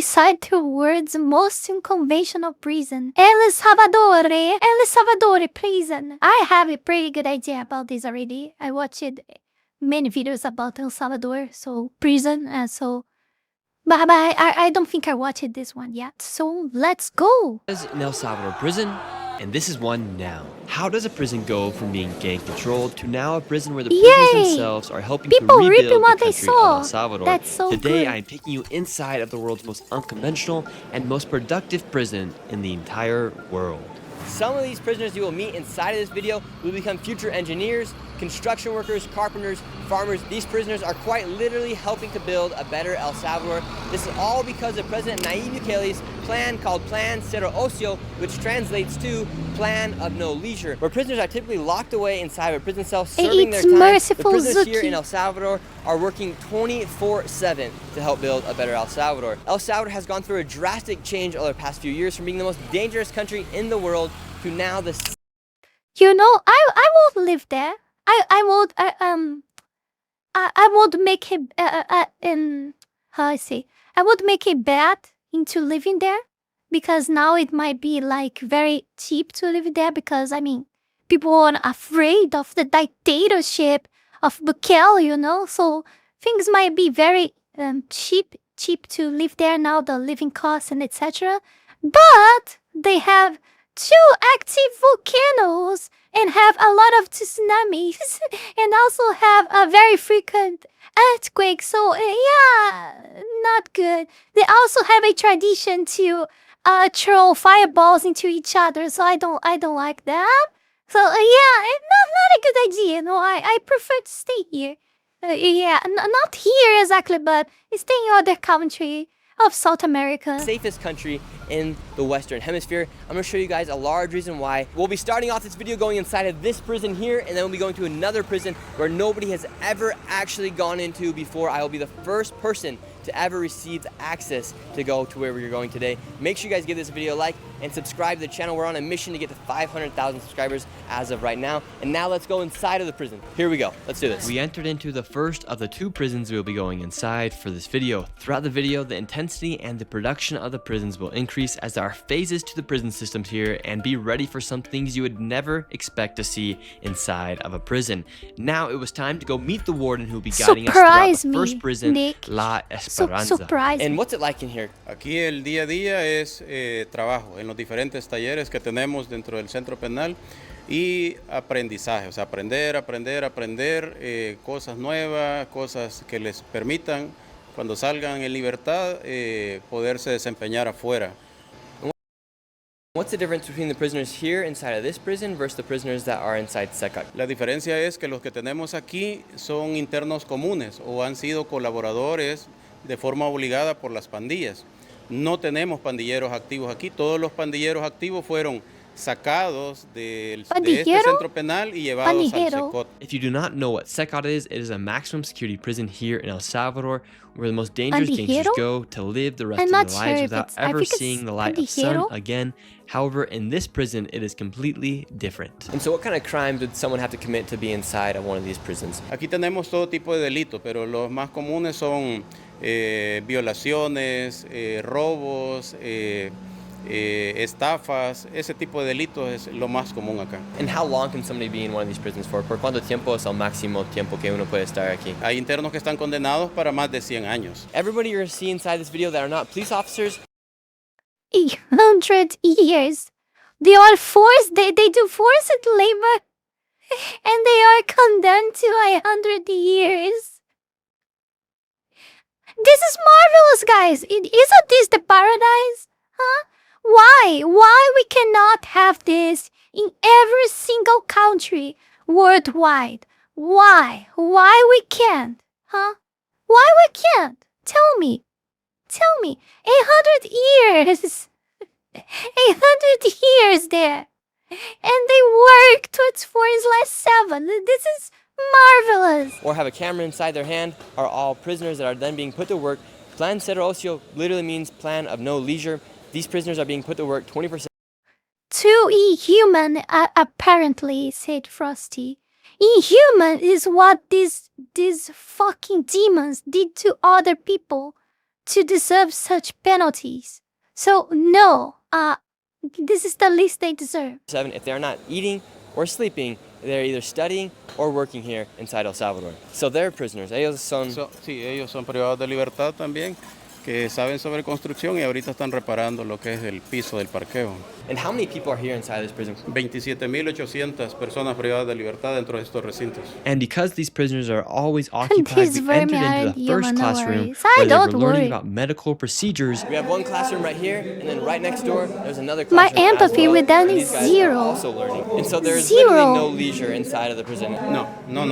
inside the world's most unconventional prison, El Salvador prison. I have a pretty good idea about this already. I watched many videos about El Salvador, so prison, but I don't think I watched this one yet. So let's go. In El Salvador prison, and this is one now. How does a prison go from being gang controlled to now a prison where the prisoners themselves are helping People to rebuild reaping what the they country of saw. El Salvador? That's so Today good. I am taking you inside of the world's most unconventional and most productive prison in the entire world. Some of these prisoners you will meet inside of this video will become future engineers, construction workers, carpenters, farmers. These prisoners are quite literally helping to build a better El Salvador. This is all because of President Nayib Bukele's plan called Plan Cero Ocio, which translates to Plan of No Leisure, where prisoners are typically locked away inside of a prison cell serving their time. The prisoners here in El Salvador are working 24/7 to help build a better El Salvador. El Salvador has gone through a drastic change over the past few years, from being the most dangerous country in the world to now the... You know, I would live there. I would make it I would make a bet into living there, because now it might be like very cheap to live there, because I mean people are afraid of the dictatorship of Bukele, you know, so things might be very cheap to live there now, the living costs and etc. But they have 2 active volcanoes and have a lot of tsunamis and also have a very frequent earthquake. So yeah, not good. They also have a tradition to throw fireballs into each other. So I don't like that. So yeah, not a good idea. No, I prefer to stay here. Yeah, not here exactly, but stay in other country of South America. Safest country in the Western Hemisphere. I'm gonna show you guys a large reason why. We'll be starting off this video going inside of this prison here, and then we'll be going to another prison where nobody has ever actually gone into before. I will be the first person to ever receive access to go to where we're going today. Make sure you guys give this video a like and subscribe to the channel. We're on a mission to get to 500,000 subscribers as of right now. And now let's go inside of the prison. Here we go. Let's do this. We entered into the first of the 2 prisons we will be going inside for this video. Throughout the video, the intensity and the production of the prisons will increase as there are phases to the prison systems here, and be ready for some things you would never expect to see inside of a prison. Now it was time to go meet the warden who will be guiding us throughout the first prison, Nick. La Esperanza. And what's it like in here? Aquí el día a día es trabajo en los diferentes talleres que tenemos dentro del centro penal y aprendizaje, o sea, aprender, cosas nuevas, cosas que les permitan cuando salgan en libertad poderse desempeñar afuera. What's the difference between the prisoners here inside of this prison versus the prisoners that are inside SECAC? La diferencia es que los que tenemos aquí son internos comunes o han sido colaboradores de forma obligada por las pandillas. No tenemos pandilleros activos aquí. Todos los pandilleros activos fueron sacados de este centro penal y llevados al SECOT. If you do not know what SECOT is, it is a maximum security prison here in El Salvador, where the most dangerous gangsters go to live the rest of their lives without ever seeing the light of sun again. However, in this prison, it is completely different. And so what kind of crime did someone have to commit to be inside of one of these prisons? Aquí tenemos todo tipo de delitos, pero los más comunes son violaciones, robos, estafas. Ese tipo de delitos es lo más común acá. And how long can somebody be in one of these prisons for? ¿Por cuánto tiempo es el máximo tiempo que uno puede estar aquí? Hay internos que están condenados para más de 100 años. Everybody you're going to see inside this video that are not police officers, 100 years. They are forced, they do forced labor, and they are condemned to 100 years. This is marvelous, guys. Isn't this the paradise? Huh? Why we cannot have this in every single country worldwide? Why we can't? Huh? Why we can't? Tell me. 800 years. 800 years there. And they work towards foreign's last 7. This is marvelous. or have a camera inside their hand are all prisoners that are then being put to work. Plan Cero Ocio literally means plan of no leisure. These prisoners are being put to work 20%. Too inhuman, apparently, said Frosty. Inhuman is what these fucking demons did to other people. to deserve such penalties. So no, this is the least they deserve. If they're not eating or sleeping, they're either studying or working here inside El Salvador. So they're prisoners. Ellos son. Sí, ellos son privados de libertad también, que saben sobre construcción y ahorita están reparando lo que es el piso del parqueo. And how many people are here inside this prison? 27.800 personas privadas de libertad dentro de estos recintos. And because these prisoners are always occupied, These we entered vermin into are the first human, no classroom worries. where they were Don't learning worry. about medical procedures. We have one classroom right here, and then right next door, there's another My classroom. empathy as well, with them and is these guys zero. are also learning. And so there's Zero. literally no leisure inside of the prison. No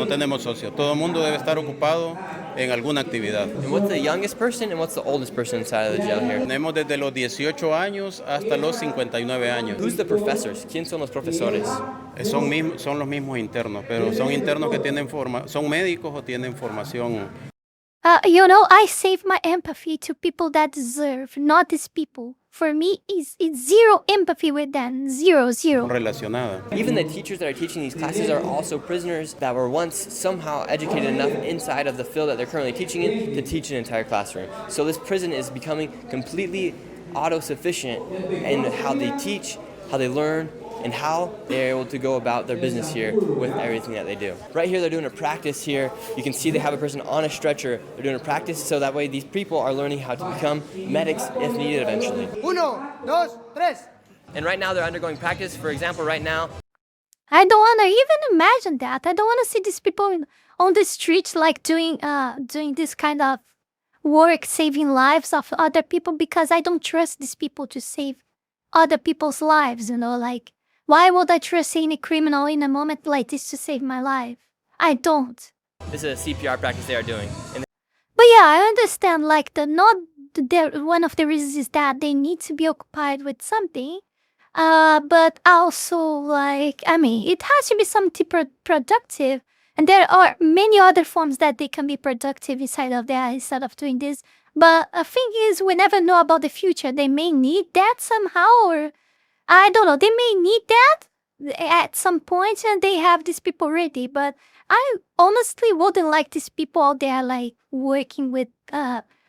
tenemos socios. Todo el mundo debe estar ocupado en alguna actividad. And what's the youngest person and what's the oldest person inside of the jail here? Tenemos desde los 18 años hasta los 59 años. Who's the professors? ¿Quién son los profesores? Son los mismos internos, pero son internos que son médicos o tienen formación. I save my empathy to people that deserve, not these people. For me, it's zero empathy with them. Zero. Relacionada. Even the teachers that are teaching these classes are also prisoners that were once somehow educated enough inside of the field that they're currently teaching in to teach an entire classroom. So this prison is becoming completely autosufficient in how they teach, how they learn, and how they're able to go about their business here with everything that they do. Right here, they're doing a practice here. You can see they have a person on a stretcher. They're doing a practice so that way these people are learning how to become medics if needed eventually. 1, 2, 3. And right now, they're undergoing practice. For example, right now, I don't want to even imagine that. I don't want to see these people on the streets like doing this kind of work, saving lives of other people, because I don't trust these people to save other people's lives, like, why would I trust any criminal in a moment like this to save my life? I don't. this is a CPR practice they are doing. And But yeah, I understand, like, one of the reasons is that they need to be occupied with something. But also, like, it has to be something productive. And there are many other forms that they can be productive inside of that instead of doing this. But the thing is, we never know about the future. They may need that somehow, or I don't know. They may need that at some point, and they have these people ready. But I honestly wouldn't like these people out there, like, working with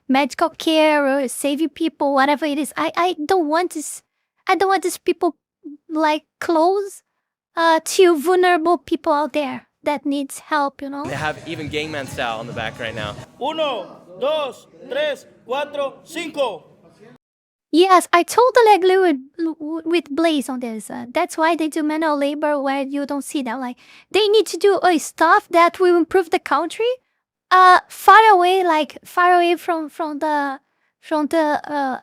medical care or saving people, whatever it is. I don't want this. I don't want these people, like, close to vulnerable people out there that needs help, they have even Gangman style on the back right now. 1, 2, 3, 4, 5. Yes, I totally agree with Blaze on this. That's why they do manual labor where you don't see that. Like, they need to do stuff that will improve the country, far away from the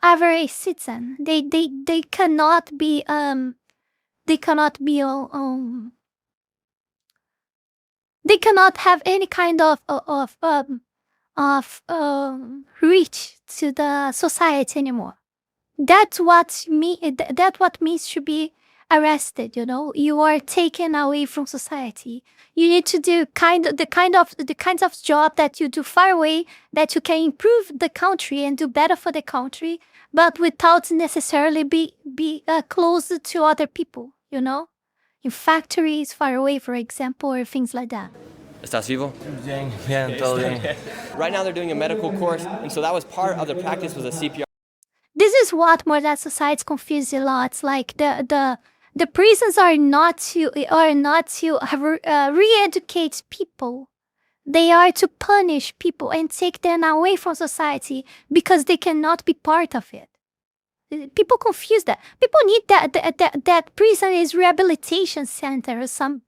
average citizen. They cannot be they cannot have any kind of reach to the society anymore. That's what means to be arrested. You are taken away from society. You need to do the kinds of job that you do far away, that you can improve the country and do better for the country, but without necessarily be close to other people. In factories far away, for example, or things like that. ¿Estás vivo? Bien, todo bien. Right now, they're doing a medical course, and so that was part of the practice was a CPR. This is what modern society confuses a lot. It's like the prisons are not to re-educate people. They are to punish people and take them away from society because they cannot be part of it. People confuse that. People need that prison is rehabilitation center or some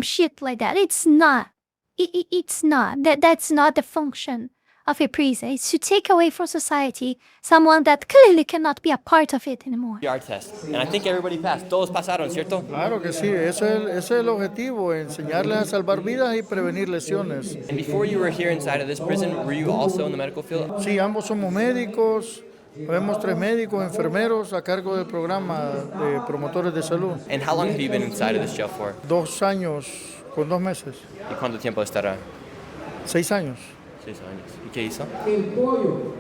shit like that. It's not. It's not. That's not the function of a prison. It's to take away from society someone that clearly cannot be a part of it anymore. CPR test, and I think everybody passed. Todos pasaron, ¿cierto? Claro que sí, ese es el objetivo, enseñarles a salvar vidas y prevenir lesiones. And before you were here inside of this prison, were you also in the medical field? Sí, ambos somos médicos, vemos 3 médicos, enfermeros a cargo del programa de promotores de salud. And how long have you been inside of this jail for? 2 años con 2 meses, ¿Y cuánto tiempo estará? 6 años. 6 años. ¿Y qué hizo?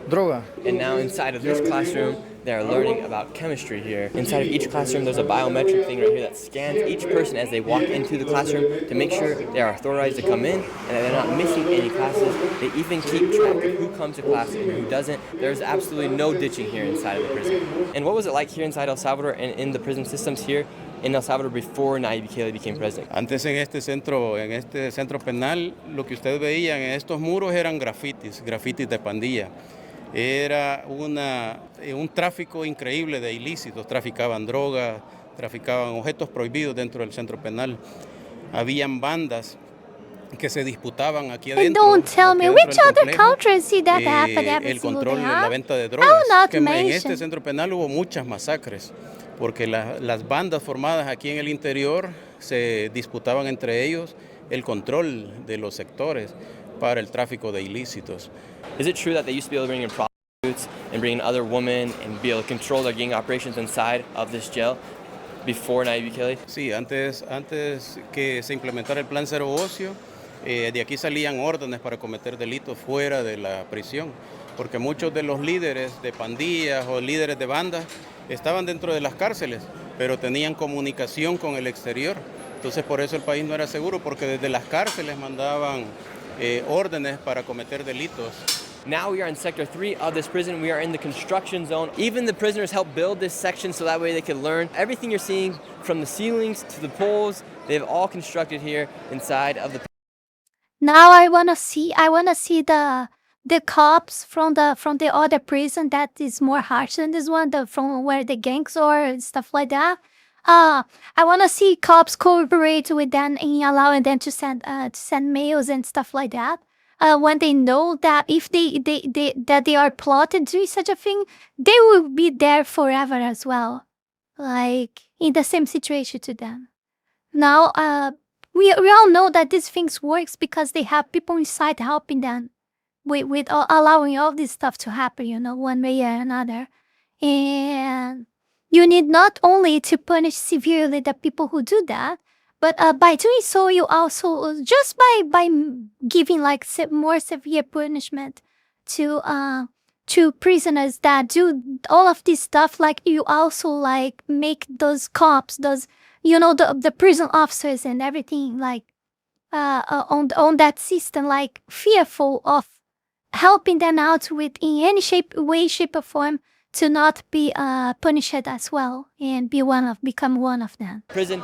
Droga. And now inside of this classroom, they are learning about chemistry here. Inside of each classroom, there's a biometric thing right here that scans each person as they walk into the classroom to make sure they are authorized to come in and that they're not missing any classes. They even keep track of who comes to class and who doesn't. There's absolutely no ditching here inside of the prison. And what was it like here inside El Salvador and in the prison systems here in El Salvador before Nayib Bukele became president? Antes en este centro penal, lo que usted veía en estos muros eran grafitis de pandilla. Era un tráfico increíble de ilícitos, traficaban drogas, traficaban objetos prohibidos dentro del centro penal. Habían bandas que se disputaban aquí And adentro. don't tell me aquí which dentro del other complejo, countries see that happen every el single control day. de la Huh? venta de I will drogas. not Que en mention. este centro penal hubo muchas masacres, porque las bandas formadas aquí en el interior se disputaban entre ellos el control de los sectores para el tráfico de ilícitos. Is it true that they used to be able to bring in prostitutes and bring in other women and be able to control their gang operations inside of this jail before Nayib Bukele? Sí, antes que se implementara el Plan Cero Ocio, de aquí salían órdenes para cometer delitos fuera de la prisión, porque muchos de los líderes de pandillas o líderes de bandas estaban dentro de las cárceles, pero tenían comunicación con el exterior. Entonces por eso el país no era seguro, porque desde las cárceles mandaban órdenes para cometer delitos. Now we are in Sector 3 of this prison. We are in the construction zone. Even the prisoners helped build this section so that way they could learn. Everything you're seeing from the ceilings to the poles, they've all constructed here inside of the prison. Now I wanna see the cops from the other prison that is more harsh than this one, from where the gangs are and stuff like that. I wanna see cops cooperate with them in allowing them to send mails and stuff like that. When they know that if they are plotted doing such a thing, they will be there forever as well, like in the same situation to them. Now, we all know that these things works because they have people inside helping them with allowing all this stuff to happen, one way or another. And you need not only to punish severely the people who do that, but by doing so, you also, just by giving like more severe punishment to prisoners that do all of this stuff, like you also like make those cops, the prison officers and everything, like on that system, like fearful of helping them out with in any way, shape or form to not be punished as well and become one of them. Prison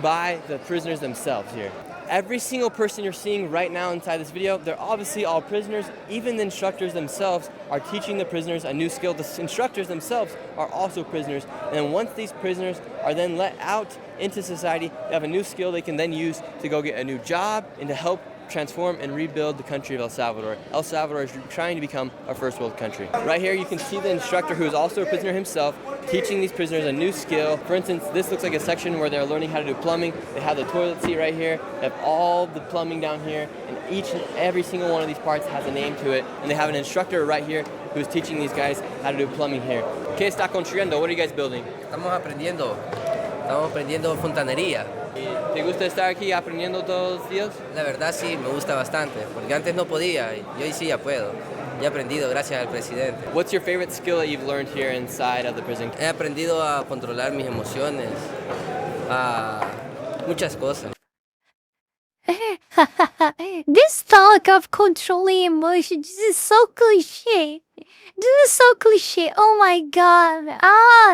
by the prisoners themselves here. Every single person you're seeing right now inside this video, they're obviously all prisoners. Even the instructors themselves are teaching the prisoners a new skill. The instructors themselves are also prisoners. And once these prisoners are then let out into society, they have a new skill they can then use to go get a new job and to help transform and rebuild the country of El Salvador. El Salvador is trying to become a first world country. Right here you can see the instructor, who is also a prisoner himself, teaching these prisoners a new skill. For instance, this looks like a section where they're learning how to do plumbing. They have the toilet seat right here, they have all the plumbing down here, and each and every single one of these parts has a name to it. And they have an instructor right here who's teaching these guys how to do plumbing here. ¿Qué está construyendo? What are you guys building? Estamos aprendiendo fontanería. ¿Te gusta estar aquí aprendiendo todos los días? La verdad sí, me gusta bastante, porque antes no podía y hoy sí ya puedo. Y he aprendido gracias al presidente. What's your favorite skill that you've learned here inside of the prison? He aprendido a controlar mis emociones, a muchas cosas. This talk of controlling emotions, this is so cliche. This is so cliche. Oh my god.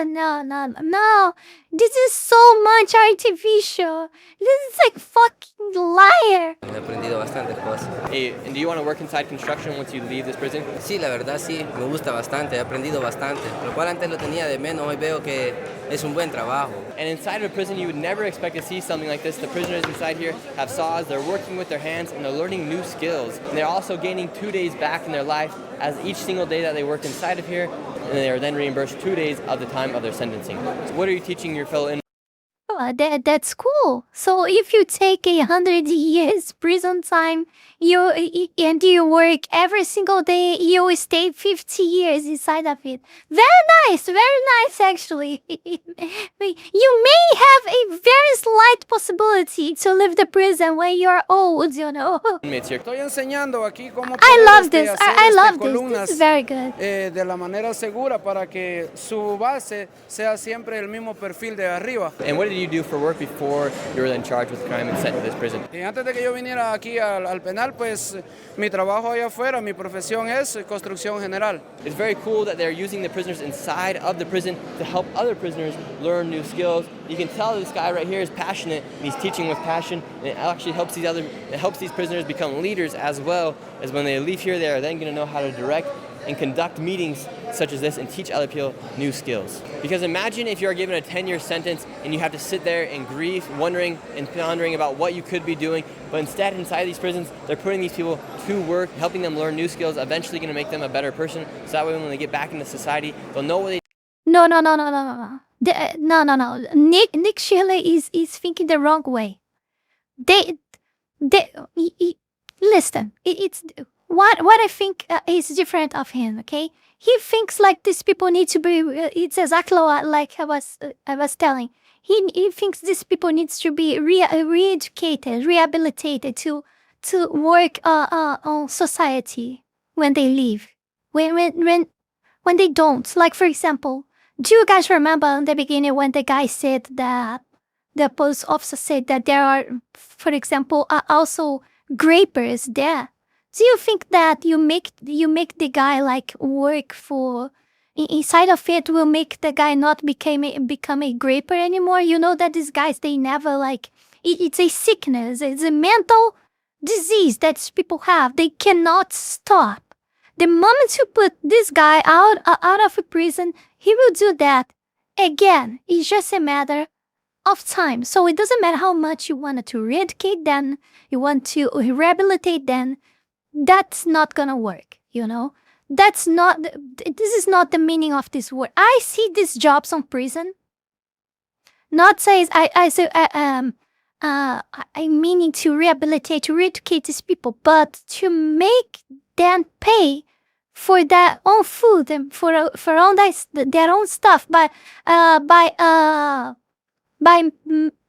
No. This is so much artificial. This is like fucking liar. He aprendido bastantes cosas. Hey, and do you want to work inside construction once you leave this prison? Sí, la verdad sí, me gusta bastante, he aprendido bastante. Lo cual antes lo tenía de menos, hoy veo que es un buen trabajo. And inside of a prison, you would never expect to see something like this. The prisoners inside here have saws, they're working with their hands, and they're learning new skills. And they're also gaining 2 days back in their life as each single day that they work inside of here, and they are then reimbursed 2 days of the time of their sentencing. So what are you teaching your fellow inmates? That's cool. So if you take 100 years prison time, and you work every single day, you will stay 50 years inside of it. Very nice actually. You may have a very slight possibility to leave the prison when you're old, you know. Inmates here. Estoy enseñando aquí cómo I poder, love this. hacer, I love this. columnas This is very good. de la manera segura para que su base sea siempre el mismo perfil de arriba. And what did you do for work before you were then charged with crime and sent to this prison? Y antes de que yo viniera aquí al penal, pues mi trabajo allá afuera, mi profesión es construcción general. It's very cool that they're using the prisoners inside of the prison to help other prisoners learn new skills. You can tell this guy right here is passionate and he's teaching with passion, and it actually helps these prisoners become leaders as well, as when they leave here they are then going to know how to direct and conduct meetings such as this and teach other people new skills. Because imagine if you are given a 10-year sentence and you have to sit there and grieve, wondering and pondering about what you could be doing, but instead inside these prisons they're putting these people to work, helping them learn new skills, eventually going to make them a better person, so that way when they get back into society they'll know what they No. Nick Shirley is thinking the wrong way. Listen. It's what I think is different of him. Okay, he thinks like these people need to be. It's exactly like I was telling. He thinks these people needs to be re-educated, rehabilitated to work on society when they leave. When they don't. Like for example. Do you guys remember in the beginning when the guy said that the police officer said that there are, for example, also grapers there? Do you think that you make the guy like work for inside of it will make the guy not become a graper anymore? You know that these guys they never like it's a sickness, it's a mental disease that people have. They cannot stop. The moment you put this guy out of a prison, he will do that again. It's just a matter of time. So it doesn't matter how much you want to eradicate them, you want to rehabilitate them. That's not gonna work, you know? This is not the meaning of this word. I see these jobs on prison. Not says I'm meaning to rehabilitate, to re-educate these people, but to make them pay for their own food and for their own stuff by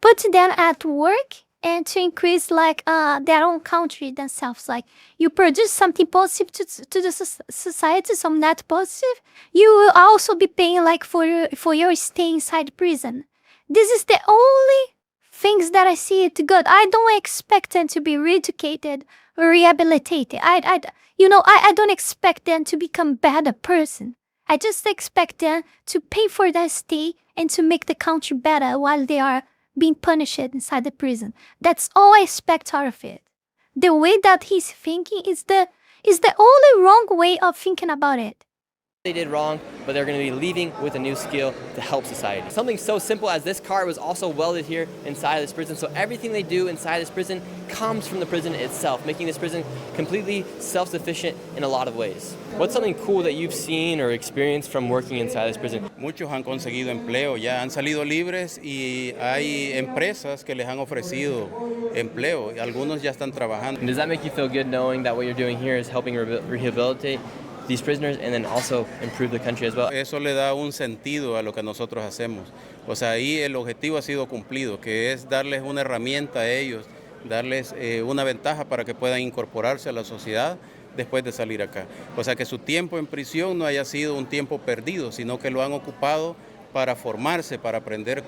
putting them at work and to increase like their own country themselves. Like you produce something positive to the society, some net positive, you will also be paying like for your stay inside prison. This is the only things that I see it good. I don't expect them to be re-educated or rehabilitated. I don't expect them to become better person. I just expect them to pay for their stay and to make the country better while they are being punished inside the prison. That's all I expect out of it. The way that he's thinking is the only wrong way of thinking about it. They did wrong, but they're going to be leaving with a new skill to help society. Something so simple as this car was also welded here inside of this prison, so everything they do inside this prison comes from the prison itself, making this prison completely self-sufficient in a lot of ways. What's something cool that you've seen or experienced from working inside this prison? Muchos han conseguido empleo, ya han salido libres y hay empresas que les han ofrecido empleo. Algunos ya están trabajando. And does that make you feel good knowing that what you're doing here is helping rehabilitate these prisoners and then also improve the country as well? Eso le da un sentido a lo que nosotros hacemos. O sea, ahí el objetivo ha sido cumplido, que es darles una herramienta a ellos, darles una ventaja para que puedan incorporarse a la sociedad después de salir acá. O sea, que su tiempo en prisión no haya sido un tiempo perdido, sino que lo han ocupado para formarse, para aprender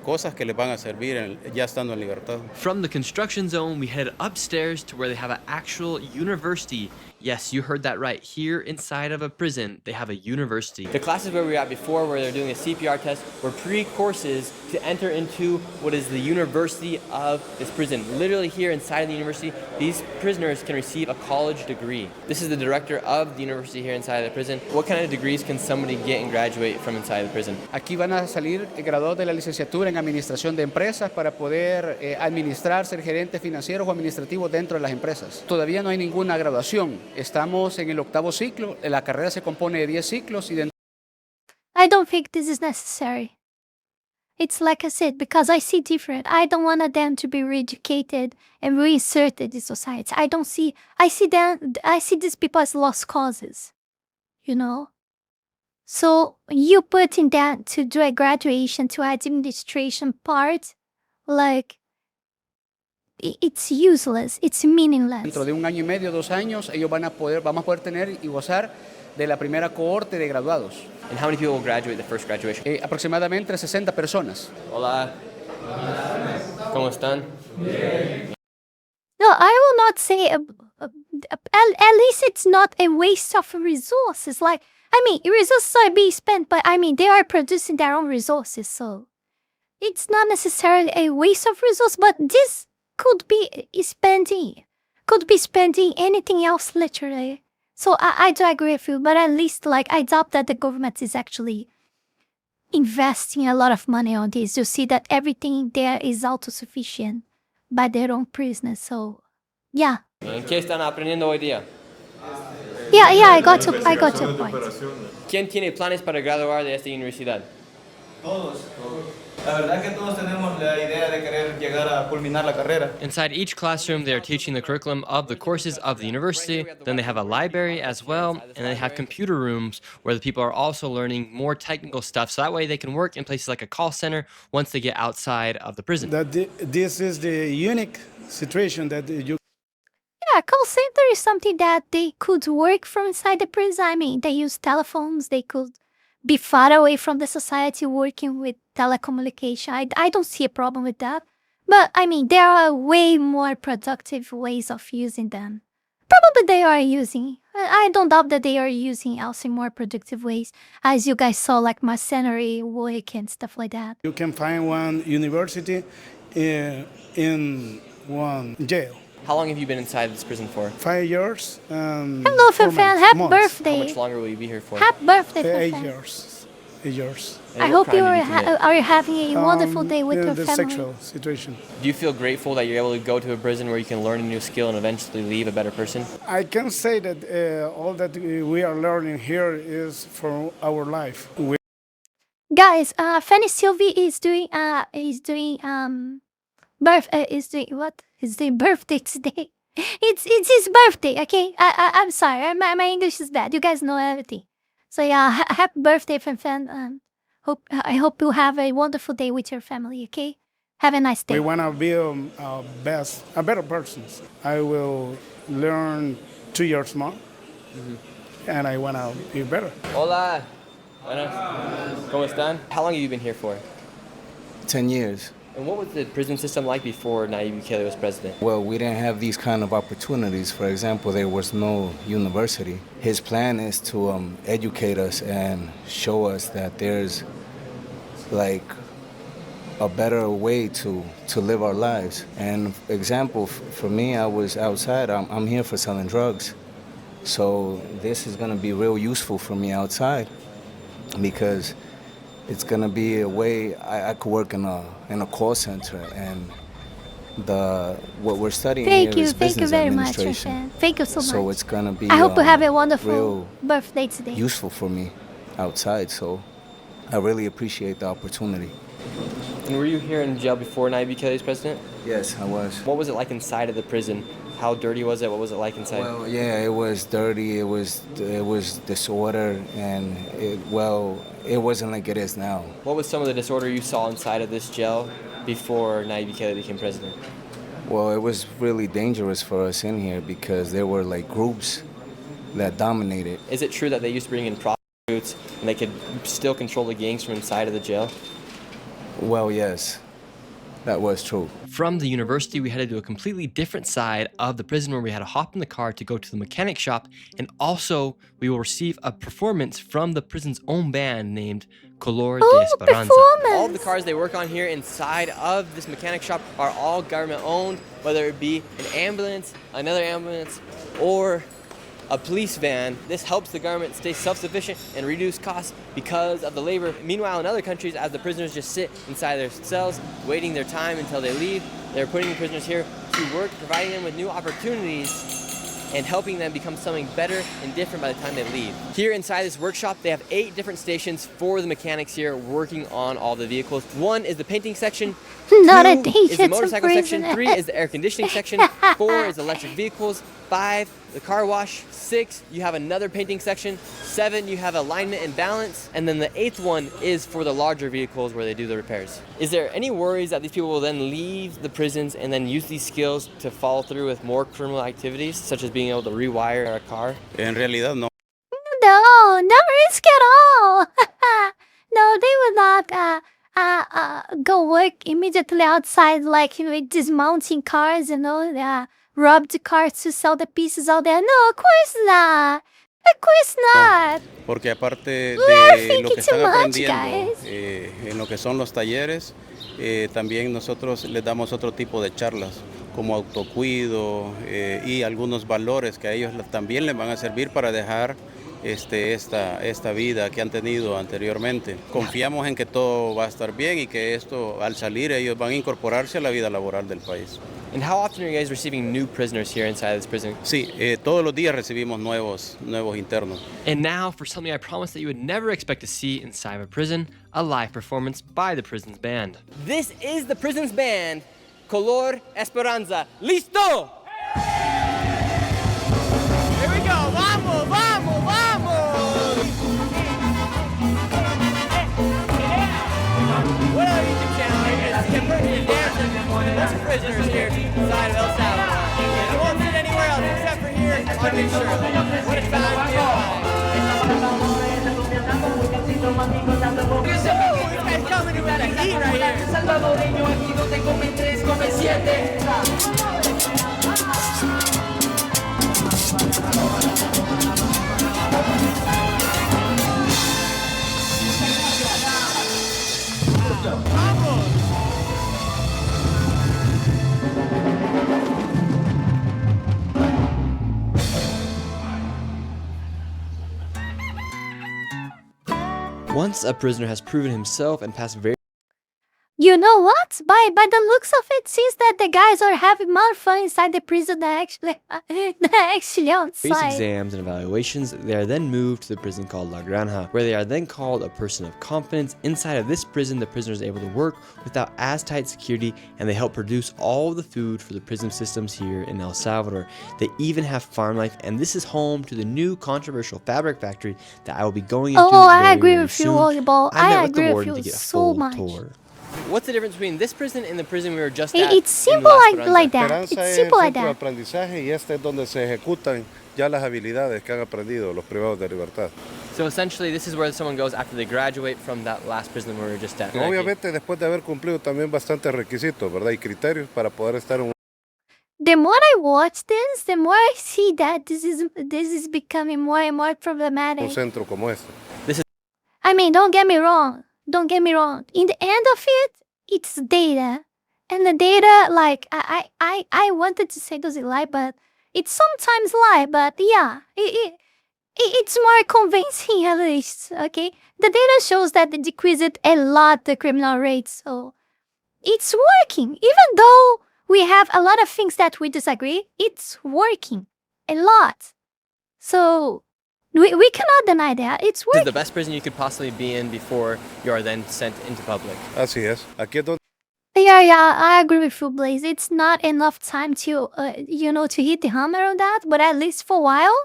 cosas que les van a servir ya estando en libertad. From the construction zone, we head upstairs to where they have an actual university. Yes, you heard that right. Here inside of a prison, they have a university. The classes where we were at before, where they're doing a CPR test, were pre-courses to enter into what is the university of this prison. Literally here inside of the university, these prisoners can receive a college degree. This is the director of the university here inside of the prison. What kind of degrees can somebody get and graduate from inside the prison? Aquí van a salir graduados de la licenciatura en administración de empresas para poder administrar, ser gerentes financieros o administrativos dentro de las empresas. Todavía no hay ninguna graduación. Estamos en el 8º ciclo, la carrera se compone de 10 ciclos y I don't think this is necessary. It's like I said, because I see different. I don't want them to be re-educated and reinserted in society. I see these people as lost causes, you know? So you putting that to do a graduation to administration part, like, it's useless, it's meaningless. Dentro de un año y medio, 2 años, vamos a poder tener y gozar de la primera cohorte de graduados. And how many people will graduate the first graduation? Aproximadamente 60 personas. Hola. ¿Cómo están? No, I will not say, at least it's not a waste of resources. Like, I mean, resources are being spent, but I mean, they are producing their own resources, so it's not necessarily a waste of resources, but this could be spending anything else, literally. So I do agree with you, but at least, like, I doubt that the government is actually investing a lot of money on this. You see that everything there is autosufficient by their own prisoners, so, yeah. ¿En qué están aprendiendo hoy día? Yeah, I got your point. ¿Quién tiene planes para graduar de esta universidad? Todos. La verdad que todos tenemos la idea de querer llegar a culminar la carrera. Inside each classroom, they are teaching the curriculum of the courses of the university. Then they have a library as well, and they have computer rooms where the people are also learning more technical stuff. So that way they can work in places like a call center once they get outside of the prison. This is the unique situation that you. Yeah, call center is something that they could work from inside the prison. I mean, they use telephones, they could be far away from the society working with telecommunication. I don't see a problem with that. But, I mean, there are way more productive ways of using them. Probably they are using. I don't doubt that they are using also in more productive ways. As you guys saw, like mercenary work and stuff like that. You can find one university in one jail. How long have you been inside this prison for? 5 years. Hello, Fan. Happy birthday. How much longer will you be here for? Happy birthday, 8 Fan. years. 8 years. And I what hope you crime did commit? are having a wonderful day with in your the family. sexual situation. Do you feel grateful that you're able to go to a prison where you can learn a new skill and eventually leave a better person? I can say that all that we are learning here is for our life. Guys, Fanny Sylvie is doing birthday today. It's his birthday, okay? I'm sorry, my English is bad. You guys know everything. So yeah, happy birthday, Fan. I hope you have a wonderful day with your family, okay? Have a nice day. We want to be a better person. I will learn 2 years more, and I want to be better. Hola. Buenas. ¿Cómo están? How long have you been here for? 10 years. And what was the prison system like before Nayib Bukele was president? Well, we didn't have these kind of opportunities. For example, there was no university. His plan is to educate us and show us that there's like a better way to live our lives. And example, for me, I was outside. I'm here for selling drugs. So this is going to be real useful for me outside because it's gonna be a way I could work in a call center, and what we're studying here is Thank you business very much, administration. Fan. Thank you so much. So it's gonna be. I hope you have a real wonderful birthday today. Useful for me outside, so I really appreciate the opportunity. And were you here in jail before Nayib Bukele was president? Yes, I was. What was it like inside of the prison? How dirty was it? What was it like inside? Well, yeah, it was dirty. It was disorder, and it wasn't like it is now. What was some of the disorder you saw inside of this jail before Nayib Bukele became president? Well, it was really dangerous for us in here because there were like groups that dominated. Is it true that they used to bring in prostitutes and they could still control the gangs from inside of the jail? Well, yes, that was true. From the university, we headed to a completely different side of the prison where we had to hop in the car to go to the mechanic shop, and also we will receive a performance from the prison's own band named Color de Esperanza. All of the cars they work on here inside of this mechanic shop are all government owned, whether it be an ambulance, another ambulance, or a police van. This helps the government stay self-sufficient and reduce costs because of the labor. Meanwhile, in other countries, as the prisoners just sit inside their cells, waiting their time until they leave, they're putting the prisoners here to work, providing them with new opportunities and helping them become something better and different by the time they leave. Here inside this workshop, they have 8 different stations for the mechanics here working on all the vehicles. 1 is the painting section, Not a 2 day, is the it's a motorcycle section, prison. 3 is the air conditioning section, 4 is electric vehicles, 5 the car wash, 6 you have another painting section, 7 you have alignment and balance, and then the 8th one is for the larger vehicles where they do the repairs. Is there any worries that these people will then leave the prisons and then use these skills to follow through with more criminal activities, such as being able to rewire a car? En realidad no. No, no risk at all. No, they will not go work immediately outside, like with dismounting cars, rob the cars to sell the pieces out there. No, of course not. Of course not. Porque aparte We are de lo thinking que están too much, aprendiendo guys. en lo que son los talleres, también nosotros les damos otro tipo de charlas como autocuido y algunos valores que a ellos también les van a servir para dejar esta vida que han tenido anteriormente. Confiamos en que todo va a estar bien y que esto al salir ellos van a incorporarse a la vida laboral del país. And how often are you guys receiving new prisoners here inside this prison? Sí, todos los días recibimos nuevos internos. And now for something I promised that you would never expect to see inside of a prison, a live performance by the prison's band. This is the prison's band, Color Esperanza. Listo! Here we go. Vamos, vamos, vamos! What up, YouTube channel? You're gonna see a perfect dancing bunch of prisoners here inside of El Salvador. You won't see it anywhere else except for here on Big Shirley. What a time to be alive. This guy's coming in with the heat right Once a prisoner has proven himself and passed very You know what? By the looks of it, seems that the guys are having more fun inside the prison than actually outside. exams and evaluations, they are then moved to the prison called La Granja, where they are then called a person of confidence. Inside of this prison, the prisoner is able to work without as tight security, and they help produce all the food for the prison systems here in El Salvador. They even have farm life, and this is home to the new controversial fabric factory that I will be going into I very, agree very with you, soon. volleyball. I met I with the agree with warden you to get a so full much. tour. What's the difference between this prison and the prison we were just at? It's in simple La like Esperanza? that. Esperanza It's es simple el like centro de that. aprendizaje y este es donde se ejecutan ya las habilidades que han aprendido los privados de libertad. So essentially, this is where someone goes after they graduate from that last prison we were just at. Obviamente después de haber cumplido también bastantes requisitos, ¿verdad? Y criterios para poder estar en The more I watch this, the more I see that this is becoming more and more un problematic. centro como este. I mean, don't get me wrong. Don't get me wrong. In the end of it, it's data. And the data, like, I wanted to say does it lie, but it sometimes lie, but yeah, it's more convincing at least, okay? The data shows that it decreased a lot the criminal rate, so it's working. Even though we have a lot of things that we disagree, it's working a lot. So we cannot deny that. It's This working. is the best prison you could possibly be in before you are then sent into public. Así es. Aquí es donde Yeah, I agree with you, Blaze. It's not enough time to, to hit the hammer on that, but at least for a while,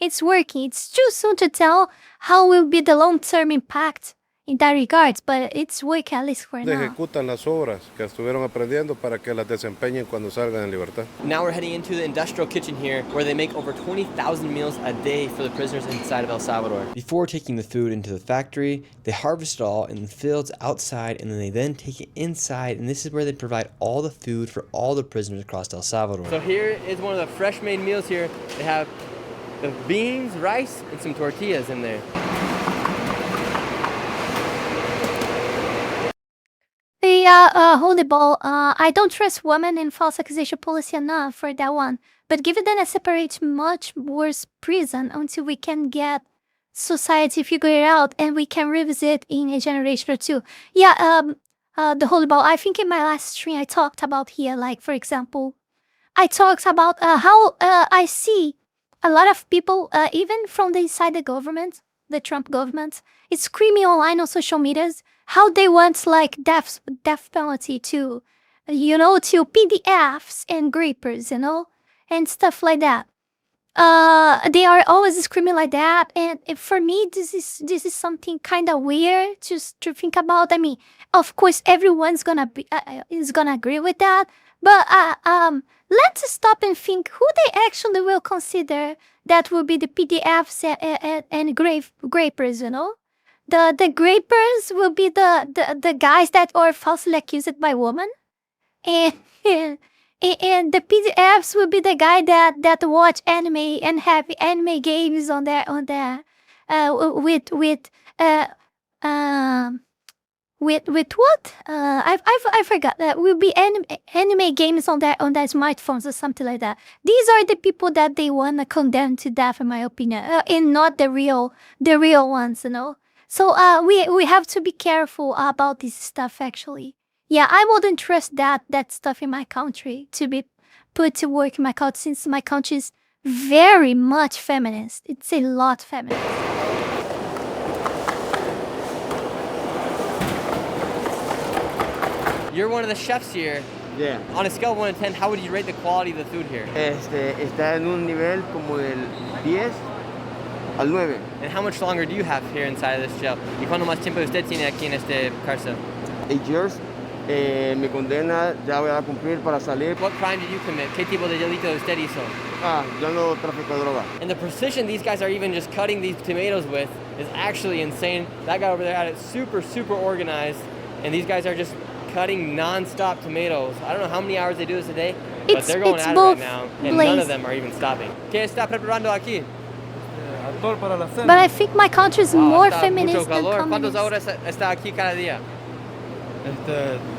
it's working. It's too soon to tell how will be the long-term impact in that regards, but it's working at least for now. ejecutan las obras que estuvieron aprendiendo para que las desempeñen cuando salgan en libertad. Now we're heading into the industrial kitchen here, where they make over 20,000 meals a day for the prisoners inside of El Salvador. Before taking the food into the factory, they harvest it all in the fields outside, and then they then take it inside, and this is where they provide all the food for all the prisoners across El Salvador. So here is one of the fresh made meals here. They have the beans, rice, and some tortillas in there. Holy ball, I don't trust women in false accusation policy enough for that one. But give it then a separate, much worse prison until we can get society figure it out and we can revisit in a generation or two. Yeah, the holy ball, I think in my last stream I talked about here, like, for example, I talked about how I see a lot of people, even from the inside the government, the Trump government, is screaming online on social medias how they want like death penalty to, to PDFs and grippers, and stuff like that. They are always screaming like that, and for me, this is something kind of weird just to think about. I mean, of course, everyone's is gonna agree with that, but let's stop and think who they actually will consider that will be the PDFs and grapers. The grapers will be the guys that are falsely accused by women, and and the PDFs will be the guy that watch anime and have anime games on their with what? I forgot. That will be anime games on their smartphones or something like that. These are the people that they wanna condemn to death, in my opinion, and not the real ones, So we have to be careful about this stuff. Actually, yeah, I wouldn't trust that stuff in my country to be put to work in my country, since my country is very much feminist. It's a lot feminist. You're one of the chefs here. Yeah. On a scale of 1 to 10, how would you rate the quality of the food here? Está en un nivel como del 10 al 9. And how much longer do you have here inside of this jail? ¿Y cuánto más tiempo usted tiene aquí en este cárcel? 8 years. Mi condena ya voy a cumplir para salir. What crime did you commit? ¿Qué tipo de delito usted hizo? Yo no trafico de droga. And the precision these guys are even just cutting these tomatoes with is actually insane. That guy over there had it super, super organized. And these guys are just cutting non-stop tomatoes. I don't know how many hours they do this a day, but they're going at it right now. And none of them are even stopping. ¿Qué está preparando aquí? But I think my country is more feminist than ¿Cuántas communist. horas está aquí cada día?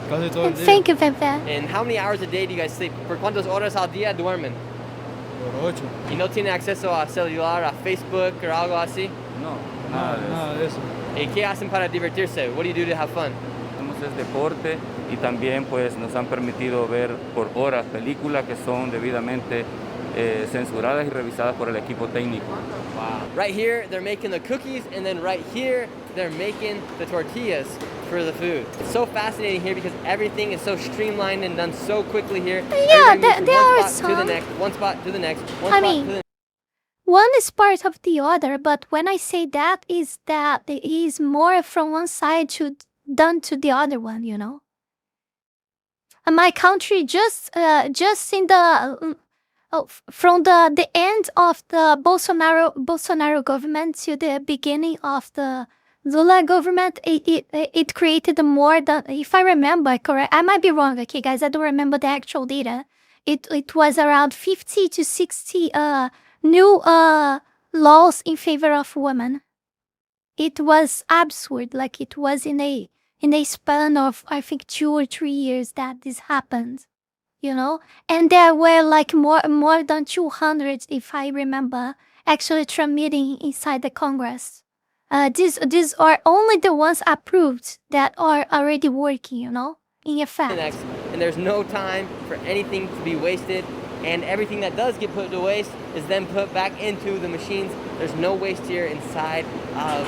Casi todo el día. Thank you, Pepe. And how many hours a day do you guys sleep? ¿Por cuántas horas al día duermen? Por 8. ¿Y no tiene acceso a celular, a Facebook o algo así? No, Nada de eso. ¿Y qué hacen para divertirse? What do you do to have fun? Hacemos deporte y también pues nos han permitido ver por horas películas que son debidamente censuradas y revisadas por el equipo técnico. Wow. Right here, they're making the cookies, and then right here, they're making the tortillas for the food. It's so fascinating here because everything is so streamlined and done so quickly here. Yeah, Everybody moves from there one are spot to the some. next, one spot to the next, one I spot mean, to the next. One is part of the other, but when I say that it is more from one side done to the other one, And my country just in the from the end of the Bolsonaro government to the beginning of the Lula government, it created more than, if I remember correct, I might be wrong, okay guys, I don't remember the actual data. It was around 50 to 60 new laws in favor of women. It was absurd, like it was in a span of, I think, 2 or 3 years that this happened, And there were like more than 200, if I remember, actually transmitting inside the Congress. These are only the ones approved that are already working, in effect. Next, and there's no time for anything to be wasted, and everything that does get put to waste is then put back into the machines. There's no waste here inside of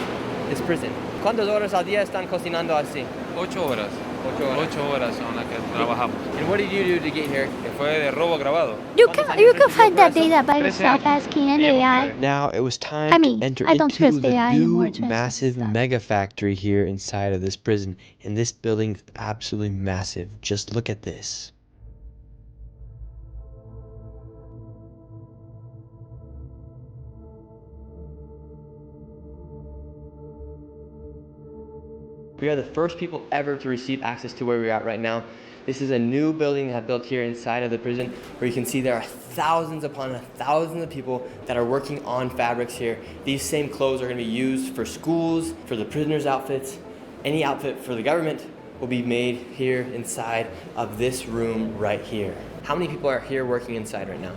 this prison. ¿Cuántas horas al día están cocinando así? 8 horas. 8 horas son las que trabajamos. And what did you do to get here? Que fue de robo grabado. You can find that data by yourself asking an AI. Now it was time I mean, to enter I don't into trust the AI new anymore, trust massive stuff. mega factory here inside of this prison. And this building is absolutely massive. Just look at this. We are the first people ever to receive access to where we're at right now. This is a new building that built here inside of the prison, where you can see there are thousands upon thousands of people that are working on fabrics here. These same clothes are going to be used for schools, for the prisoners' outfits. Any outfit for the government will be made here inside of this room right here. How many people are here working inside right now?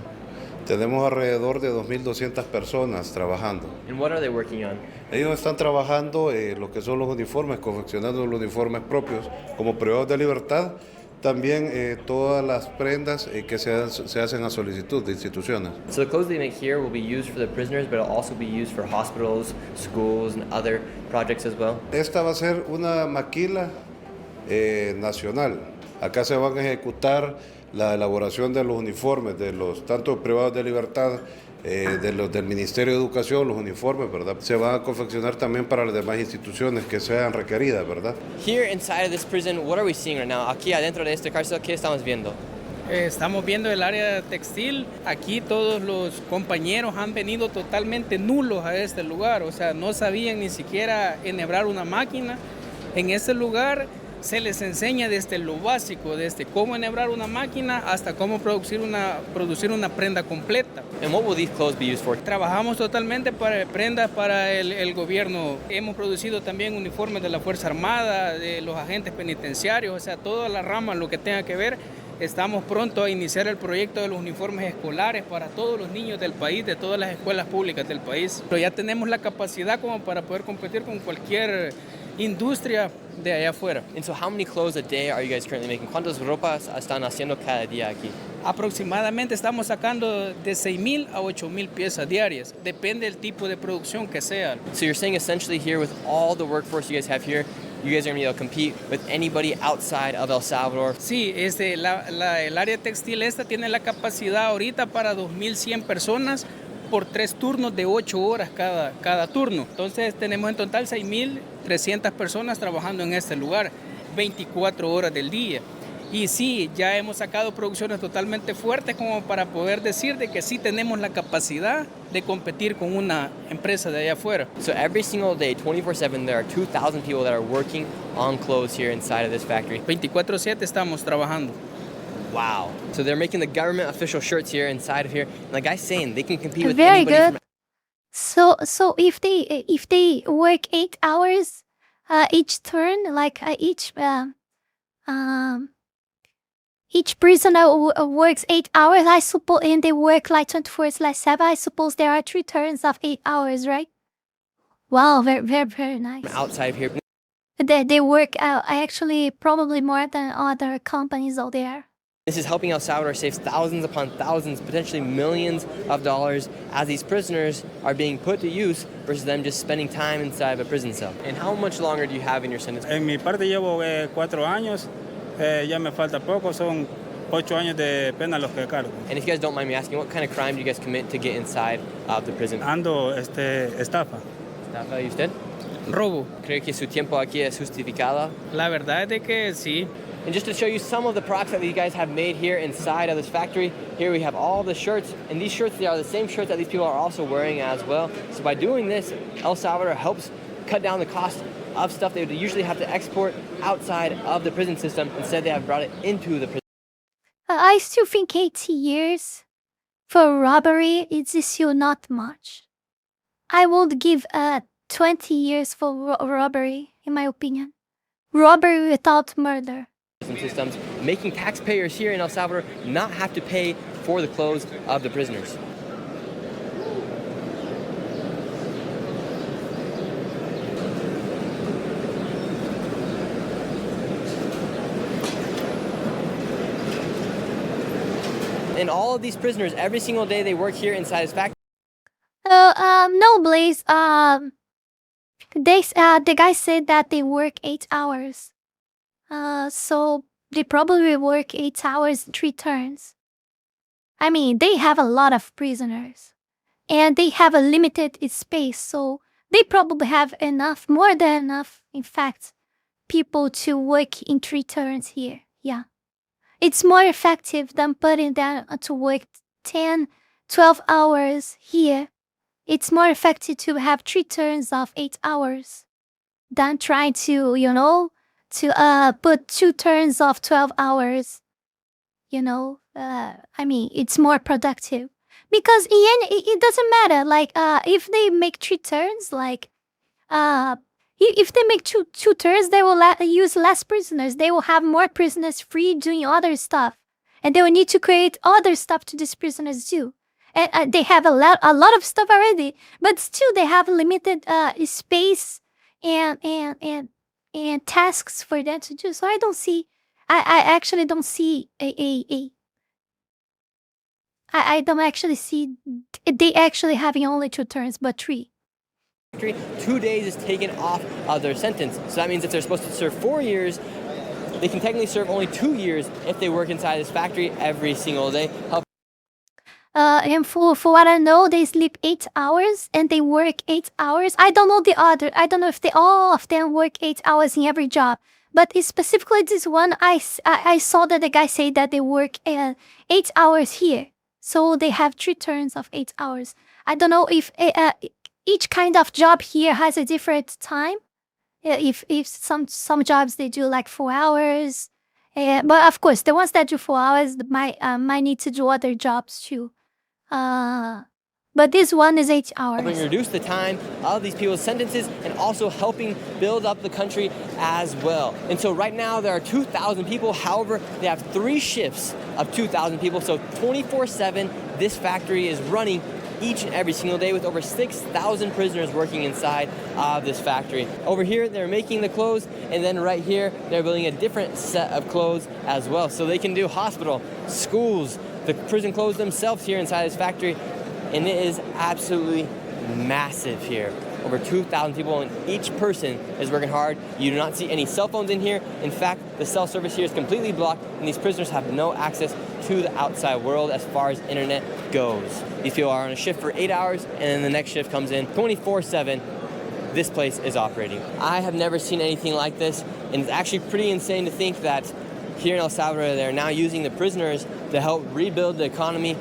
Tenemos alrededor de 2.200 personas trabajando. And what are they working on? Ellos están trabajando lo que son los uniformes, confeccionando los uniformes propios como privados de libertad, también todas las prendas que se hacen a solicitud de instituciones. So the clothes they make here will be used for the prisoners, but it'll also be used for hospitals, schools, and other projects as well. Esta va a ser una maquila nacional. Acá se van a ejecutar la elaboración de los uniformes de los tanto privados de libertad, de los del Ministerio de Educación, los uniformes, ¿verdad? Se van a confeccionar también para las demás instituciones que sean requeridas, ¿verdad? Here inside of this prison, what are we seeing right now? Aquí adentro de este cárcel, ¿qué estamos viendo? Estamos viendo el área textil. Aquí todos los compañeros han venido totalmente nulos a este lugar, o sea, no sabían ni siquiera enhebrar una máquina. En este lugar se les enseña desde lo básico, desde cómo enhebrar una máquina hasta cómo producir una prenda completa. And what will these clothes be used for? Trabajamos totalmente para prendas para el gobierno. Hemos producido también uniformes de la Fuerza Armada, de los agentes penitenciarios, o sea, toda la rama, lo que tenga que ver. Estamos pronto a iniciar el proyecto de los uniformes escolares para todos los niños del país, de todas las escuelas públicas del país. Pero ya tenemos la capacidad como para poder competir con cualquier industria de allá afuera. And so how many clothes a day are you guys currently making? ¿Cuántas ropas están haciendo cada día aquí? Aproximadamente estamos sacando de 6,000 a 8,000 piezas diarias. Depende del tipo de producción que sea. So you're saying essentially here with all the workforce you guys have here, you guys are going to be able to compete with anybody outside of El Salvador? Sí, el área textil esta tiene la capacidad ahorita para 2,100 personas por 3 turnos de 8 horas cada turno. Entonces tenemos en total 6,300 personas trabajando en este lugar, 24 horas del día. Y sí, ya hemos sacado producciones totalmente fuertes como para poder decir de que sí tenemos la capacidad de competir con una empresa de allá afuera. So every single day, 24/7, there are 2,000 people that are working on clothes here inside of this factory. 24/7 estamos trabajando. Wow. So they're making the government official shirts here inside of here. And the guy's saying they can compete with Very anybody good. So if they work 8 hours each turn, like each prisoner works 8 hours, I suppose, and they work like 24/7. I suppose there are 3 turns of 8 hours, right? Wow, very, very, very nice. outside of here. They work actually probably more than other companies out there. This is helping El Salvador save thousands upon thousands, potentially millions of dollars as these prisoners are being put to use versus them just spending time inside of a prison cell. And how much longer do you have in your sentence? En mi parte llevo 4 años, ya me falta poco, son 8 años de pena los que cargo. And if you guys don't mind me asking, what kind of crime do you guys commit to get inside of the prison? Ando estafa. ¿Estafa y usted? Robo. ¿Cree que su tiempo aquí es justificado? La verdad es de que sí. And just to show you some of the products that you guys have made here inside of this factory, here we have all the shirts, and these shirts, they are the same shirts that these people are also wearing as well. So by doing this, El Salvador helps cut down the cost of stuff they would usually have to export outside of the prison system. Instead, they have brought it into the prison. I still think 80 years for robbery is still not much. I would give 20 years for robbery, in my opinion. Robbery without murder. Systems, making taxpayers here in El Salvador not have to pay for the clothes of the prisoners. And all of these prisoners, every single day they work here inside this factory. No, Blaze. The guy said that they work 8 hours. So they probably work 8 hours, 3 turns. I mean, they have a lot of prisoners, and they have a limited space, so they probably have enough, more than enough, in fact, people to work in 3 turns here. Yeah. It's more effective than putting them to work 10, 12 hours here. It's more effective to have 3 turns of 8 hours than trying to, to put 2 turns of 12 hours. I mean, it's more productive. Because it doesn't matter, like, if they make 3 turns, like, if they make two turns, they will use less prisoners. They will have more prisoners free doing other stuff. And they will need to create other stuff to these prisoners do. And they have a lot of stuff already, but still they have limited space and tasks for them to do. So I don't see I actually don't see I don't actually see they actually having only 2 turns, but 3. 2 days is taken off of their sentence. So that means if they're supposed to serve 4 years, they can technically serve only 2 years if they work inside this factory every single day. And for what I know, they sleep 8 hours and they work 8 hours. I don't know the other. I don't know if all of them work 8 hours in every job. But specifically this one, I saw that the guy said that they work 8 hours here. So they have 3 turns of 8 hours. I don't know if each kind of job here has a different time. If some jobs they do like 4 hours. But of course, the ones that do 4 hours might need to do other jobs too. But this one is 8 hours. Helping reduce the time of these people's sentences and also helping build up the country as well. And so right now there are 2,000 people. However, they have 3 shifts of 2,000 people. So 24/7, this factory is running each and every single day with over 6,000 prisoners working inside of this factory. Over here, they're making the clothes, and then right here, they're building a different set of clothes as well. So they can do hospital, schools, the prison clothes themselves here inside this factory, and it is absolutely massive here. Over 2,000 people, and each person is working hard. You do not see any cell phones in here. In fact, the cell service here is completely blocked, and these prisoners have no access to the outside world as far as internet goes. These people are on a shift for 8 hours, and then the next shift comes in 24/7. This place is operating. I have never seen anything like this, and it's actually pretty insane to think that here in El Salvador, they're now using the prisoners to help rebuild the economy,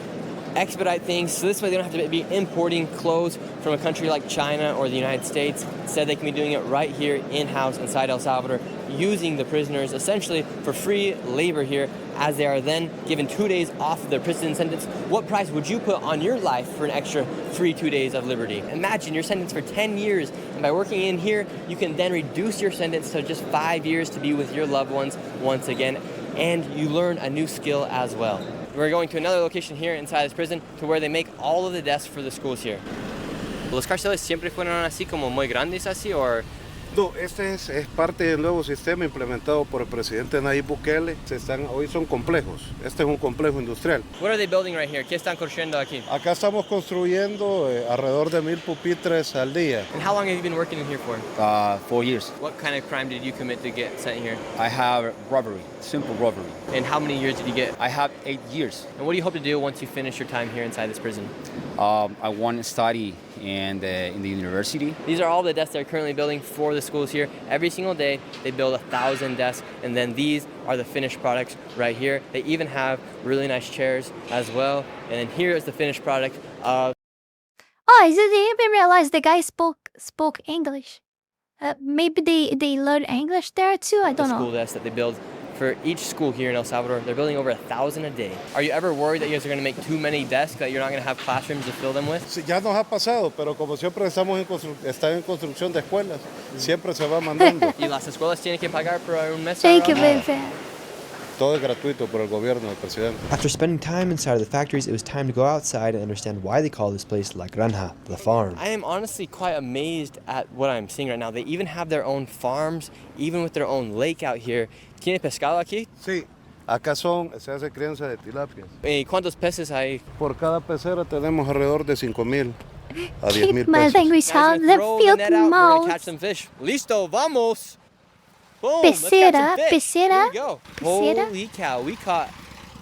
expedite things, so this way they don't have to be importing clothes from a country like China or the United States. Instead, they can be doing it right here in-house inside El Salvador, using the prisoners essentially for free labor here, as they are then given 2 days off of their prison sentence. What price would you put on your life for an extra free 2 days of liberty? Imagine you're sentenced for 10 years, and by working in here, you can then reduce your sentence to just 5 years to be with your loved ones once again, and you learn a new skill as well. We're going to another location here inside this prison to where they make all of the desks for the schools here. ¿Los cárceles siempre fueron así como muy grandes así o...? No, este es parte del nuevo sistema implementado por el presidente Nayib Bukele. Hoy son complejos. Este es un complejo industrial. What are they building right here? ¿Qué están construyendo aquí? Acá estamos construyendo alrededor de 1,000 pupitres al día. And how long have you been working in here for? 4 years. What kind of crime did you commit to get sent here? I have robbery, simple robbery. And how many years did you get? I have 8 years. And what do you hope to do once you finish your time here inside this prison? I want to study in the university. These are all the desks they're currently building for the schools here. Every single day they build 1,000 desks, and then these are the finished products right here. They even have really nice chairs as well. And then here is the finished product of... Oh, I didn't even realize the guy spoke English. Maybe they learn English there too, I don't know. The school desks that they build for each school here in El Salvador. They're building over 1,000 a day. Are you ever worried that you guys are going to make too many desks, that you're not going to have classrooms to fill them with? Sí, ya nos ha pasado, pero como siempre están en construcción de escuelas, siempre se va mandando. ¿Y las escuelas tienen que pagar por un mes? Thank you, baby. Todo es gratuito por el gobierno del presidente. After spending time inside of the factories, it was time to go outside and understand why they call this place La Granja, the farm. I am honestly quite amazed at what I'm seeing right now. They even have their own farms, even with their own lake out here. ¿Tiene pescado aquí? Sí, acá se hace crianza de tilapias. ¿Y cuántos peces hay? Por cada pecera tenemos alrededor de 5,000 a 10,000 my pesos. language out, the field We're mouth. gonna catch some fish. Listo, vamos! Boom, Pecera, let's catch some fish. pecera, Here we go. pecera. Holy cow, we caught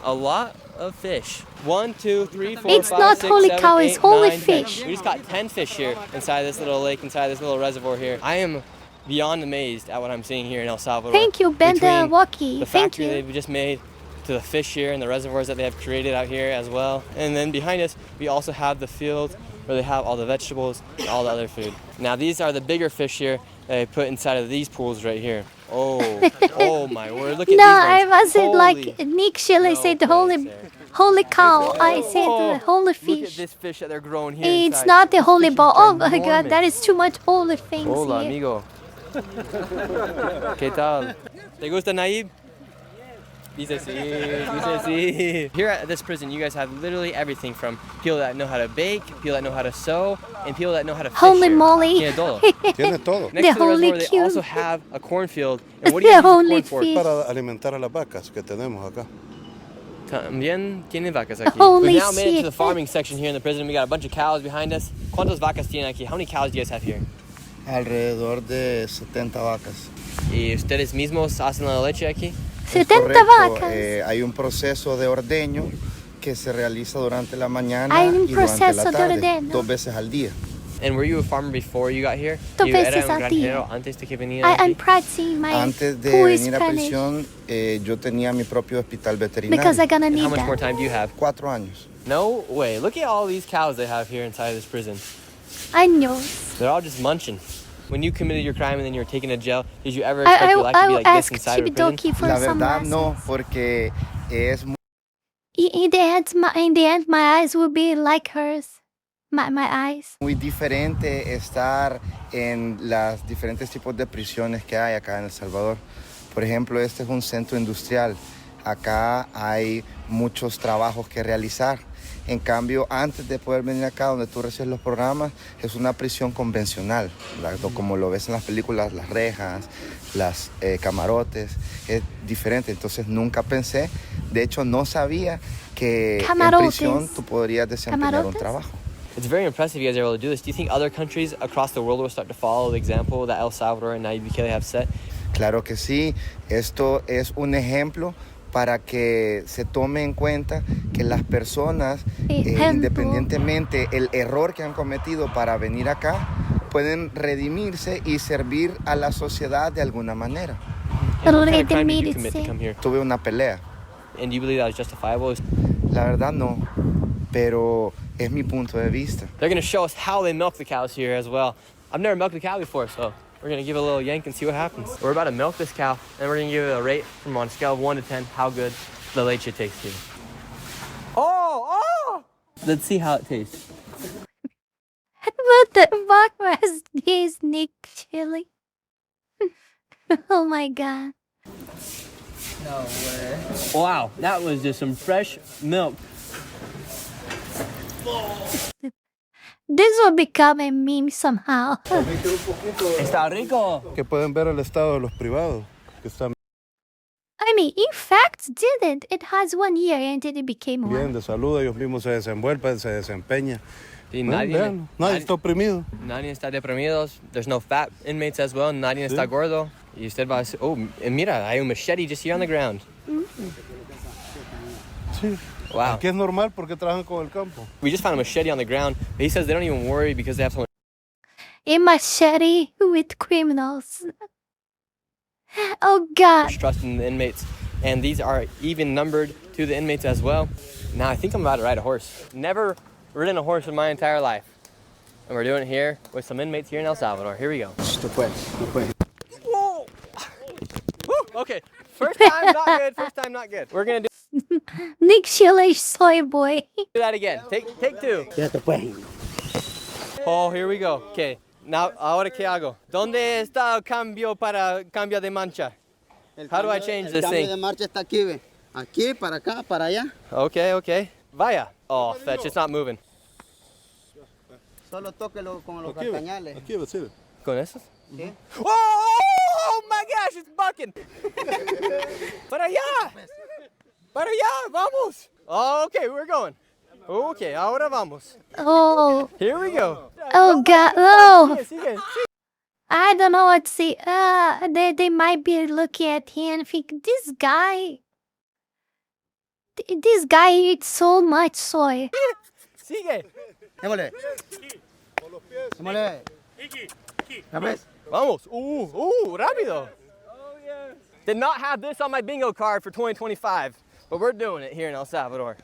a lot of fish. 1, 2, 3, 4, It's 5, not 6, holy 7, cow, 8, it's holy 9, 10. fish. We just got 10 fish here inside this little lake, inside this little reservoir here. I am beyond amazed at what I'm seeing here in El Salvador. Thank you, Ben the Walkie. The Thank factory you. they've just made, to the fish here and the reservoirs that they have created out here as well. And then behind us, we also have the field where they have all the vegetables and all the other food. Now these are the bigger fish here that they put inside of these pools right here. Oh, oh my word, look at No, these I ones. wasn't like Nick Shelley said the holy cow. I said the holy Look at fish. this fish that they're growing here It's inside. not the holy Fish is ball. Oh my god, ginormous. that is too much holy things Hola, here. amigo. ¿Qué tal? ¿Te gusta, Nayib? Dice sí, dice sí. Here at this prison, you guys have literally everything from people that know how to bake, people that know how to sew, and people that know how to fish. Holy here. moly. Tiene todo. Tiene todo. Next to the holy reservoir, they cute. also have a cornfield. And what do you use The the holy corn for? fish. Para alimentar a las vacas que tenemos acá. También tienen vacas aquí. Holy We've now made it to shit. the farming section here in the prison. We got a bunch of cows behind us. ¿Cuántas vacas tienen aquí? How many cows do you guys have here? Alrededor de 70 vacas. ¿Y ustedes mismos hacen la leche aquí? 70 Correcto, vacas. hay un proceso de ordeño que se realiza durante la mañana Hay un y durante la proceso de tarde, ordeño. 2 veces al día. And were you a farmer before you got here? Dos ¿You veces era un al día. granjero antes de que venía I'm aquí? practicing my Antes de who is venir a Spanish. prisión, yo tenía mi propio hospital veterinario. Because I'm gonna And need how much more that. time do you have? 4 años. No way. Look at all these cows they have here inside this prison. Años. They're all just munching. When you committed your crime and then you were taken to jail, did you ever expect your life to I be will like this ask inside of a prison? Chibidoki for La some verdad lessons. no, porque es In the end, my eyes will be like hers. My eyes. muy diferente estar en los diferentes tipos de prisiones que hay acá en El Salvador. Por ejemplo, este es un centro industrial. Acá hay muchos trabajos que realizar. En cambio, antes de poder venir acá donde tú recibes los programas, es una prisión convencional, ¿verdad? Como lo ves en las películas, las rejas, las camarotes, es diferente. Entonces nunca pensé, de hecho no sabía que Camarotes. en prisión tú podrías desempeñar un Camarotes. trabajo. It's very impressive you guys are able to do this. Do you think other countries across the world will start to follow the example that El Salvador and Nayib Bukele have set? Claro que sí, esto es un ejemplo para que se tome en cuenta que las personas, independientemente el error que han cometido para venir acá, pueden redimirse y servir a la sociedad de alguna manera. And what kind of crime did you commit to come here? Tuve una pelea. And do you believe that was justifiable? La verdad no, pero es mi punto de vista. They're going to show us how they milk the cows here as well. I've never milked a cow before, so we're going to give it a little yank and see what happens. We're about to milk this cow, and we're going to give it a rate from on a scale of 1 to 10 how good the leche tastes here. Oh! Let's see how it tastes. What the fuck was this, Nick Chili? Oh my god. No way. Wow, that was just some fresh milk. This will become a meme somehow. Está rico. Que pueden ver el estado de los privados que están I mean, in fact, didn't. It has 1 year and it became bien one. de salud, ellos mismos se desenvuelven, se desempeñan. Y Nadie está oprimido. Nadie está deprimido. There's no fat inmates as well. Nadie está gordo. Y usted va a decir, oh, mira, hay un machete just here on the ground. Sí. Wow. Aquí es normal porque trabajan con el campo. We just found a machete on the ground. But he says they don't even worry because they have so much A machete with criminals. Oh god. trust in the inmates. And these are even numbered to the inmates as well. Now I think I'm about to ride a horse. Never ridden a horse in my entire life. And we're doing it here with some inmates here in El Salvador. Here we go. Whoa. Woo, okay, first time not good, first time not good. We're gonna do Nick Chili soy boy. that again. Take 2. Oh, here we go. Okay, now, ahora qué hago? ¿Dónde está el cambio para cambio de mancha? How do I change this thing? El cambio de marcha está aquí, ve. Aquí, para acá, para allá. Okay. Vaya. Oh, fetch, it's not moving. Solo tóquelo con los castañales. Aquí, vecino. ¿Con esos? ¿Sí? Oh my gosh, it's bucking. Para allá. Para allá, vamos. Oh, okay, we're going. Okay, ahora vamos. Oh. Here we go. Oh god. Oh. Sigue. I don't know what to say. They might be looking at him and think, this guy eats so much soy. Sigue. Démosle. Démosle. Vamos. Rápido. Did not have this on my bingo card for 2025, but we're doing it here in El Salvador.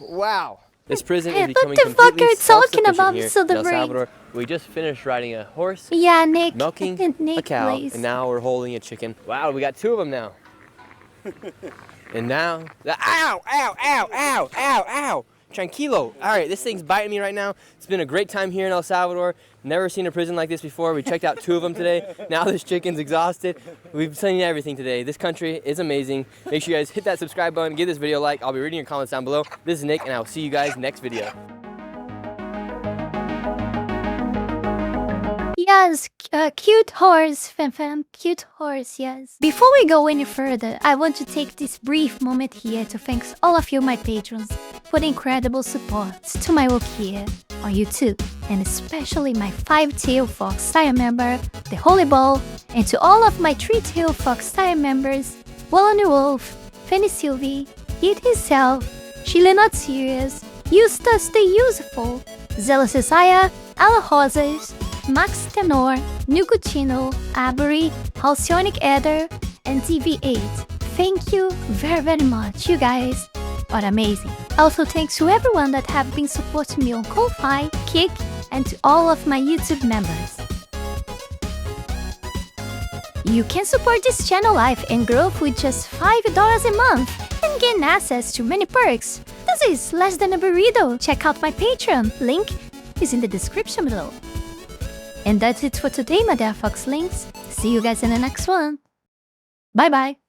Wow. This prison Hey, is becoming what the fuck completely are you talking self-sufficient about, here Mr. in El the Brain? Salvador. We just finished riding a horse, Yeah, Nick. milking Nick, a cow, please. and now we're holding a chicken. Wow, we got 2 of them now. And now, ow! Tranquilo. All right, this thing's biting me right now. It's been a great time here in El Salvador. Never seen a prison like this before. We checked out 2 of them today. Now this chicken's exhausted. We've seen everything today. This country is amazing. Make sure you guys hit that subscribe button, give this video a like. I'll be reading your comments down below. This is Nick, and I'll see you guys next video. Yes, cute horse, fam, cute horse, yes. Before we go any further, I want to take this brief moment here to thank all of you, my patrons, for the incredible support to my work here on YouTube, and especially my 5-Tail Fox Tire member, the Holy Ball, and to all of my 3-Tail Fox Tire members, Wallani Wolf, Fanny Sylvie, Heat Himself, Chile Not Serious, Eustace the Useful, Zealous Isaiah, Ala Rosas, Max Tenor, Nugutino, Avery, Halcyonic Eder, and TV8. Thank you very much, you guys are amazing. Also thanks to everyone that have been supporting me on Ko-Fi, Kick, and to all of my YouTube members. You can support this channel life and growth with just $5 a month and gain access to many perks. This is less than a burrito. Check out my Patreon, link is in the description below. And that's it for today, my dear Fox Links. See you guys in the next one. Bye bye.